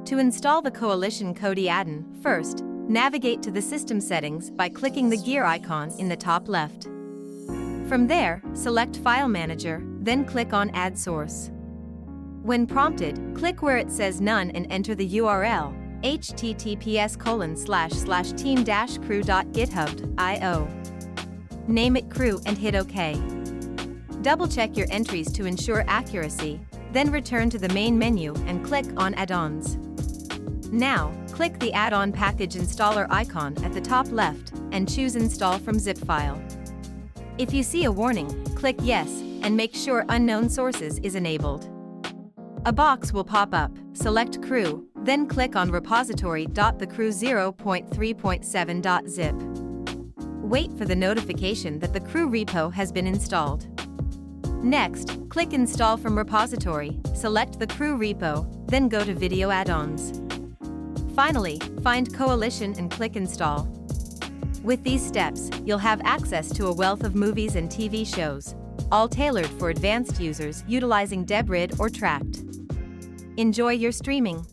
To install the Coalition Kodi Addon, first, navigate to the system settings by clicking the gear icon in the top left. From there, select File Manager, then click on Add Source. When prompted, click where it says None and enter the URL https://team-crew.github.io. Name it Crew and hit OK. Double-check your entries to ensure accuracy, then return to the main menu and click on Add-ons. Now, click the add-on package installer icon at the top left and choose Install from zip file. If you see a warning, click Yes and make sure Unknown Sources is enabled. A box will pop up. Select Crew, then click on repository.thecrew0.3.7.zip. Wait for the notification that the Crew repo has been installed. Next, click Install from repository, select the Crew repo, then go to Video Add-ons. Finally, find Coalition and click Install. With these steps, you'll have access to a wealth of movies and TV shows, all tailored for advanced users utilizing Debrid or Tract. Enjoy your streaming!